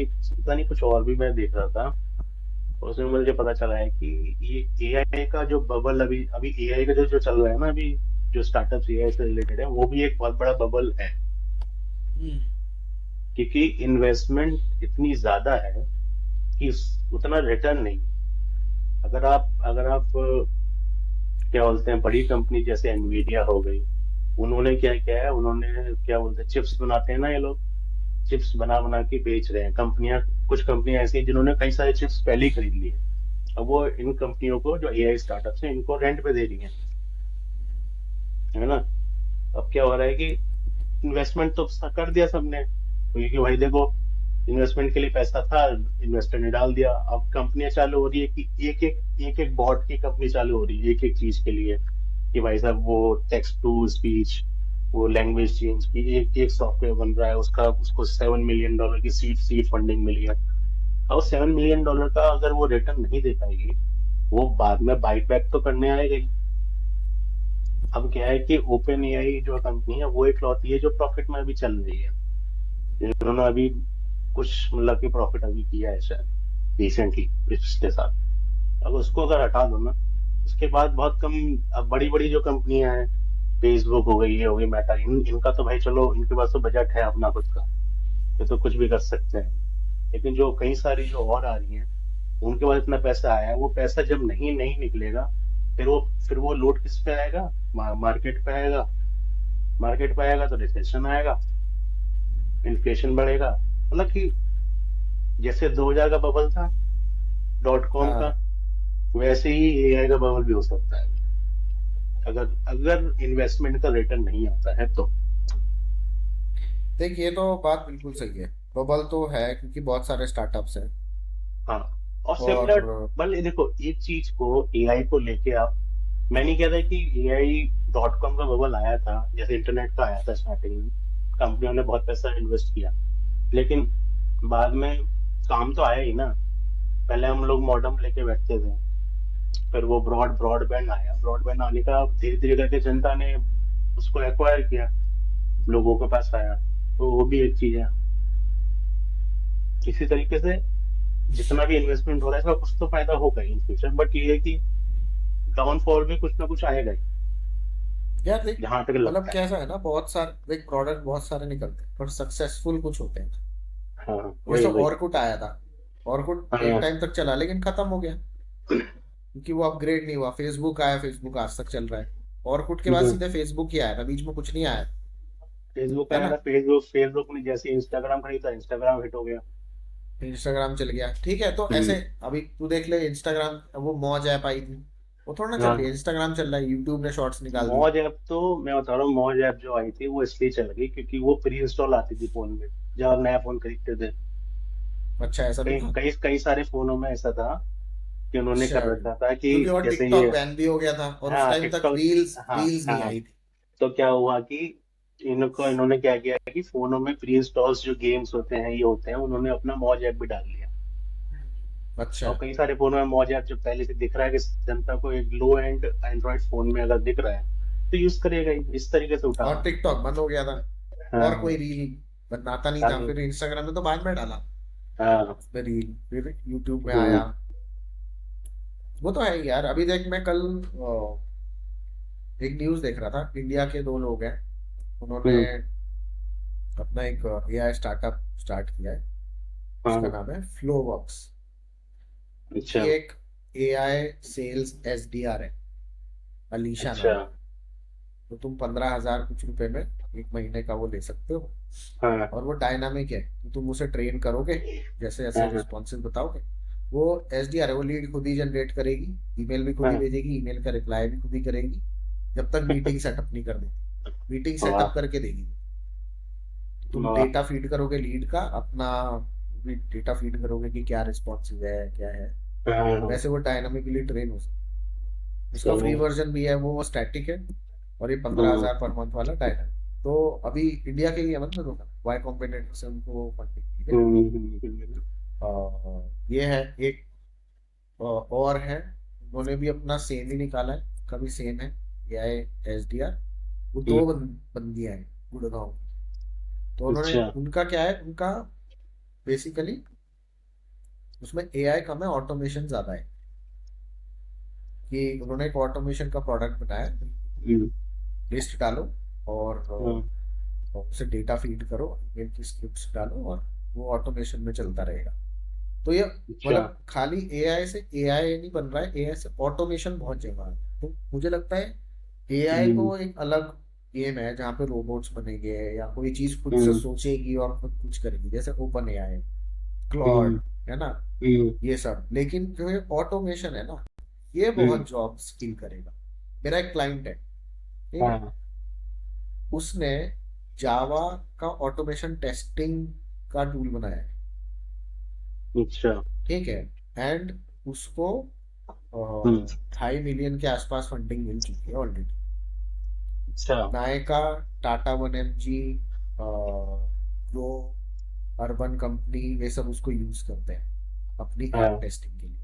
पता नहीं कुछ और भी मैं देख रहा था। उसमें मुझे पता चला है कि ये एआई का जो बबल अभी अभी एआई का जो जो चल रहा है ना अभी, जो स्टार्टअप्स एआई से रिलेटेड है, वो भी एक बहुत बड़ा बबल है। हम्म। क्योंकि इन्वेस्टमेंट इतनी ज्यादा है कि उतना रिटर्न नहीं। अगर आप क्या बोलते हैं, बड़ी कंपनी जैसे एनवीडिया हो गई, उन्होंने क्या किया है, उन्होंने क्या बोलते हैं, चिप्स बनाते हैं ना ये लोग, चिप्स बना बना के बेच रहे हैं कंपनियां। कुछ कंपनियां ऐसी हैं जिन्होंने कई सारे चिप्स पहले ही खरीद लिए। अब वो इन कंपनियों को, जो एआई स्टार्टअप्स हैं, इनको रेंट पे दे रही हैं, है ना। अब क्या हो रहा है कि इन्वेस्टमेंट तो कर दिया सबने, क्योंकि भाई देखो, इन्वेस्टमेंट के लिए पैसा था, इन्वेस्टर ने डाल दिया। अब कंपनियां चालू हो रही है कि एक एक बॉट की कंपनी चालू हो रही है एक एक चीज के लिए, कि भाई साहब वो टेक्स्ट टू स्पीच, वो लैंग्वेज चेंज की एक एक सॉफ्टवेयर बन रहा है, उसका उसको $7 मिलियन की सीड सीड फंडिंग मिली है। और $7 मिलियन का अगर वो रिटर्न नहीं दे पाएगी, वो बाद में बाइट बैक तो करने आएगा ही। अब क्या है कि ओपन एआई जो कंपनी है, वो इकलौती है जो प्रॉफिट में अभी चल रही है। इन्होंने अभी कुछ मतलब कि प्रॉफिट अभी किया है शायद रिसेंटली, पिछले साल। अब उसको अगर हटा दो ना, उसके बाद बहुत कम। अब बड़ी बड़ी जो कंपनियां हैं, फेसबुक हो गई, ये हो गई मेटा, इनका तो भाई चलो, इनके पास तो बजट है अपना खुद का, ये तो कुछ भी कर सकते हैं। लेकिन जो कई सारी जो और आ रही हैं, उनके पास इतना पैसा आया है, वो पैसा जब नहीं नहीं निकलेगा, फिर वो लोड किस पे आएगा? मार्केट पे आएगा। मार्केट पे आएगा तो रिसेशन आएगा, इन्फ्लेशन बढ़ेगा। मतलब कि जैसे 2000 का बबल था डॉट कॉम का, हाँ वैसे ही एआई का बबल भी हो सकता है, अगर अगर इन्वेस्टमेंट का रिटर्न नहीं आता है तो। देख, ये तो बात बिल्कुल सही है। बबल तो है क्योंकि बहुत सारे स्टार्टअप्स हैं। हाँ। और सिमिलर, और बल देखो, एक चीज को, एआई को लेके आप, मैं नहीं कह रहा कि एआई डॉट कॉम का बबल आया था, जैसे इंटरनेट का आया था स्टार्टिंग में, कंपनियों ने बहुत पैसा इन्वेस्ट किया, लेकिन बाद में काम तो आया ही ना। पहले हम लोग मॉडेम लेके बैठते थे, फिर वो ब्रॉडबैंड आया, ब्रॉडबैंड आने का धीरे धीरे करके जनता ने उसको एक्वायर किया, लोगों के पास आया। तो वो भी एक चीज है। इसी तरीके से जितना भी इन्वेस्टमेंट हो रहा है, इसका कुछ तो फायदा होगा इन फ्यूचर, बट ये है कि डाउनफॉल भी कुछ ना कुछ आएगा ही, यार देख, जहां तक मतलब लगता है। कैसा है ना, बहुत सारे एक प्रोडक्ट बहुत सारे निकलते हैं पर सक्सेसफुल कुछ होते हैं। हाँ, जैसे वही वही। ऑर्कुट आया था। ऑर्कुट एक हाँ। टाइम तक चला लेकिन खत्म हो गया क्योंकि वो अपग्रेड नहीं हुआ। फेसबुक आया, फेसबुक आज तक चल रहा है। ऑर्कुट के बाद सीधे फेसबुक ही आया था, बीच में कुछ नहीं आया। फेसबुक है आया ना। था, फेसबुक ने जैसे इंस्टाग्राम खरीदा, इंस्टाग्राम हिट हो गया। इंस्टाग्राम चल गया, ठीक है, तो ऐसे हम्म। अभी तू देख ले इंस्टाग्राम, वो मौज ऐप आई थी, वो थोड़ा ना चल रही है। हाँ। इंस्टाग्राम चल रहा है, यूट्यूब ने शॉर्ट्स निकाल दिए। मौज ऐप तो, मैं बता रहा हूँ, मौज ऐप जो आई थी वो इसलिए चल गई क्योंकि वो प्री इंस्टॉल आती थी फोन में, जब आप नया फोन खरीदते थे। अच्छा, ऐसा भी कई था। कई कई सारे फोनों में ऐसा था कि उन्होंने अच्छा, कर रखा था कि क्योंकि और जैसे टिकटॉक ये। बैन भी हो गया था और उस हाँ, टाइम तक टिकटॉक। रील्स हाँ, रील्स नहीं हाँ। आई थी। तो क्या हुआ कि इन्होंने क्या किया कि फोनों में प्री इंस्टॉल्स जो गेम्स होते हैं, ये होते हैं, उन्होंने अपना मौज ऐप भी डाल लिया। अच्छा। और कई सारे फोनों में मौज ऐप जो पहले से दिख रहा है कि जनता को, एक लो एंड एंड्रॉइड फोन में अगर दिख रहा है, तो यूज करेगा ही, इस तरीके से उठा और रहा टिकटॉक बंद हो गया था। और है। कोई रील बनाता नहीं था, हाँ, फिर इंस्टाग्राम में तो बाद में डाला। हाँ। उसमें रील फिर यूट्यूब में हम्म। आया। वो तो है ही यार। अभी देख, मैं कल एक न्यूज देख रहा था। इंडिया के दो लोग हैं, उन्होंने हम्म। अपना एक एआई स्टार्टअप स्टार्ट किया है। उसका हाँ। नाम है फ्लोवर्क्स। अच्छा। उनकी एक एआई सेल्स एसडीआर है, अलीशा अच्छा। नाम है। तो तुम 15,000 कुछ रुपए में एक महीने का वो ले सकते हो। हाँ, और वो डायनामिक है, तो तुम उसे ट्रेन करोगे, जैसे जैसे हाँ, रिस्पॉन्सेज बताओगे, वो एसडीआर है, वो लीड खुद ही जनरेट करेगी, ईमेल भी खुद ही हाँ। भेजेगी, ईमेल का रिप्लाई भी खुद ही करेगी, जब तक मीटिंग सेटअप नहीं कर देती। मीटिंग सेटअप वाह, करके देगी। तुम वाह। डेटा फीड करोगे लीड का अपना, भी डेटा फीड करोगे कि क्या रिस्पॉन्सिव है क्या है। हाँ। वैसे वो डायनामिकली ट्रेन हो सकता है। उसका फ्री तो वर्जन भी है, वो स्टैटिक है। और ये पंद्रह हम्म, हजार पर मंथ वाला डायनामिक। तो अभी इंडिया के ही है, मतलब वाई कॉम्बिनेटर से उनको फंडिंग मिली है। ये है एक। और है, उन्होंने भी अपना सेम ही निकाला है, कभी सेम है। ये है एसडीआर। वो हम्म, दो बंदियां हैं गुड़गांव की। तो उन्होंने, अच्छा। उनका क्या है, उनका बेसिकली उसमें एआई कम है, ऑटोमेशन ज्यादा है। कि उन्होंने एक ऑटोमेशन का प्रोडक्ट बनाया, हम्म, लिस्ट डालो और हम्म, उसे डेटा फीड करो, ईमेल की स्क्रिप्ट्स डालो और वो ऑटोमेशन में चलता रहेगा। तो ये अच्छा। मतलब खाली एआई से एआई नहीं बन रहा है, एआई से ऑटोमेशन बहुत जगह है। तो मुझे लगता है एआई हम्म, तो एक अलग गेम है जहाँ पे रोबोट्स बनेंगे या कोई चीज खुद से हम्म, सोचेगी और खुद कुछ करेगी, जैसे ओपन एआई, क्लॉड, हम्म, है ना, हम्म, ये सब। लेकिन जो ये ऑटोमेशन है ना, ये हम्म, बहुत जॉब स्किल करेगा। मेरा एक क्लाइंट है, ठीक है, हाँ, उसने जावा का ऑटोमेशन टेस्टिंग का टूल बनाया है, अच्छा। ठीक है। एंड उसको हम्म, 2.5 मिलियन के आसपास फंडिंग मिल चुकी है ऑलरेडी। अच्छा। Nykaa, Tata 1mg, grow, urban company, ये सब उसको यूज करते हैं अपनी ऐप हाँ, टेस्टिंग के लिए।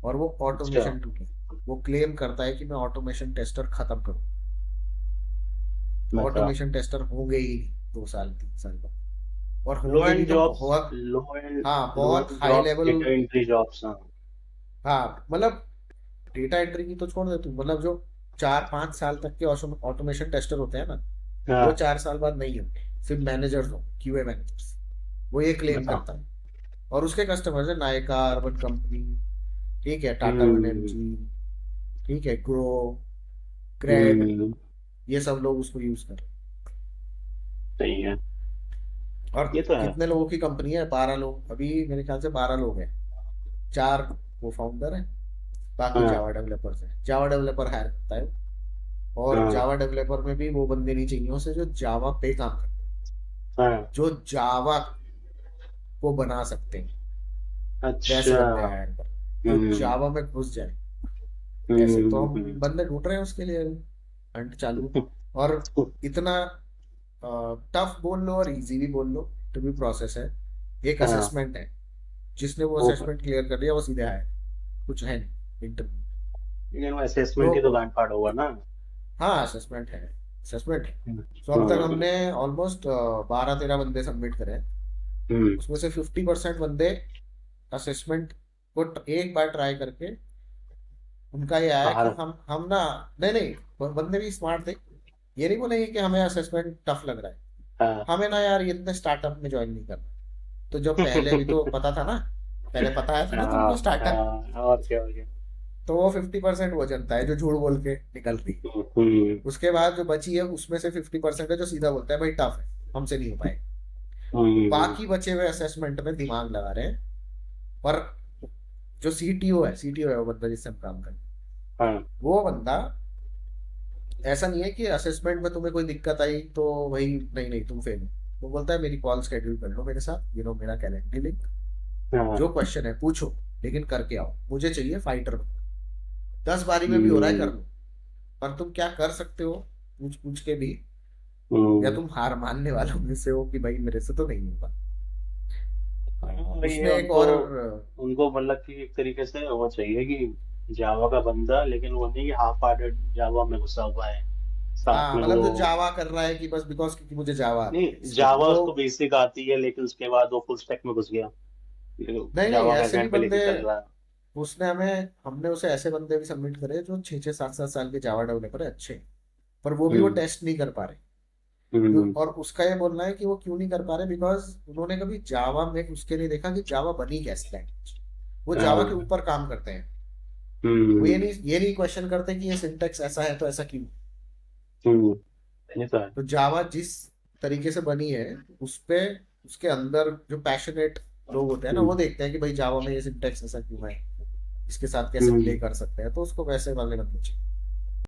और वो अच्छा। ऑटोमेशन टूल है। वो क्लेम करता है कि मैं ऑटोमेशन टेस्टर खत्म करूँ। मतलब ऑटोमेशन टेस्टर होंगे ही नहीं 2 साल 3 साल बाद, और लो होंगे भी एंड तो जॉब्स, बहुत, लो एंड हाँ लो बहुत and high jobs, level. Data entry jobs. हाँ, हाँ मतलब डेटा एंट्री की तो छोड़ दे तू, मतलब जो 4 5 साल तक के ऑटोमेशन टेस्टर होते हैं ना, वो हाँ, 4 साल बाद नहीं होंगे, सिर्फ मैनेजर्स होंगे, क्यूए मैनेजर्स। वो ये क्लेम बताओ। करता है। और उसके कस्टमर्स है नायका, अर्बन कंपनी, ठीक है, टाटा वन एम हम्म, जी ठीक है, ग्रो, क्रेड, हम्म, ये सब लोग उसको यूज कर रहे सही है। हैं। और ये तो है। कितने लोगों की कंपनी है? 12 लोग, अभी मेरे ख्याल से 12 लोग हैं। 4 वो फाउंडर है, बाकी हाँ, जावा डेवलपर्स है। जावा डेवलपर हायर करता है। और हाँ, जावा डेवलपर में भी वो बंदे नहीं चाहिए उसे जो जावा पे काम करते हैं, हाँ, जो जावा को बना सकते हैं, वैसे अच्छा। बंदे हायर कर, जो हम्म, जावा में घुस जाए। ऐसे तो हम्म, हम बंदे ढूंढ रहे हैं उसके लिए, हंट चालू। और इतना टफ बोल लो और इजी भी बोल लो, तो भी प्रोसेस है। एक हाँ, असेसमेंट है, जिसने वो वो असेसमेंट क्लियर कर लिया वो सीधे आया, कुछ है नहीं इंटरव्यू। लेकिन वो असेसमेंट ही तो तो गांड फाड़ होगा ना। हाँ असेसमेंट है, असेसमेंट है। हम्म, तो अब तक हमने ऑलमोस्ट 12 13 बंदे सबमिट करे हैं। हम्म, उसमें से 50% बंदे असेसमेंट को एक बार ट्राई करके, उनका ये आया कि बाहर। हम ना, नहीं नहीं, वो बंदे भी स्मार्ट थे। ये नहीं बोलेंगे कि हमें असेसमेंट टफ लग रहा है, हाँ। हमें ना यार ये इतने स्टार्टअप में ज्वाइन नहीं करना। तो जब पहले भी तो पता था ना, पहले पता है था ना हाँ, तुमको स्टार्टअप। हाँ, और क्या हो गया। तो वो 50% वो जनता है जो झूठ बोल के निकल रही है। हम्म, उसके बाद जो बची है उसमें से 50% है जो सीधा बोलता है भाई टफ है, हमसे नहीं हो पाएगा। हम्म, बाकी बचे हुए असेसमेंट में दिमाग लगा रहे हैं। पर जो सीटीओ है वो बंदा जिससे हम काम करें, हाँ, वो बंदा, ऐसा नहीं है कि असेसमेंट में तुम्हें कोई दिक्कत आई तो वही, नहीं नहीं तुम फेल हो। वो बोलता है मेरी कॉल शेड्यूल कर लो मेरे साथ, मेरा कैलेंडर लिंक, हाँ, जो क्वेश्चन है पूछो, लेकिन करके आओ, मुझे चाहिए फाइटर। 10 बारी में भी हो रहा है कर हम्म, लो, पर तुम क्या कर सकते हो पूछ पूछ के भी, या हम्म। तुम हार मानने वालों में से हो कि भाई मेरे से तो नहीं होगा। हाँ, ये उसने एक उनको और, उनको मतलब कि एक तरीके से वो चाहिए कि जावा का बंदा, लेकिन वो नहीं कि हाफ हार्टेड जावा में घुसा हुआ है साथ हाँ में मतलब वो। जो जावा कर रहा है कि बस बिकॉज क्योंकि मुझे जावा आती है नहीं, इसलिए जावा वो, उसको बेसिक आती है, लेकिन उसके बाद वो फुल स्टैक में घुस गया। नहीं नहीं जावा ऐसे भी बैकएंड पे लेके बंदे, चल रहा है। हमने उसे ऐसे बंदे भी सबमिट करे जो 6 6 7 7 साल के जावा डेवलपर है अच्छे, पर वो भी वो हम्म, टेस्ट नहीं कर पा रहे। हम्म, और उसका ये बोलना है कि वो क्यों नहीं कर पा रहे, बिकॉज उन्होंने कभी जावा में उसके नहीं देखा कि जावा बनी कैसे लैंग्वेज। वो जावा के हाँ, ऊपर काम करते हैं। वो हम्म, ये नहीं क्वेश्चन करते कि ये सिंटेक्स ऐसा है तो ऐसा क्यों। हम्म, ये तो है। तो जावा जिस तरीके से बनी है, उस पे, उसके अंदर जो पैशनेट लोग होते हैं ना, हम्म, वो देखते हैं कि भाई जावा में ये सिंटेक्स ऐसा क्यों है, इसके साथ कैसे प्ले हम्म, कर सकते हैं, तो उसको वैसे वाले बनने चाहिए।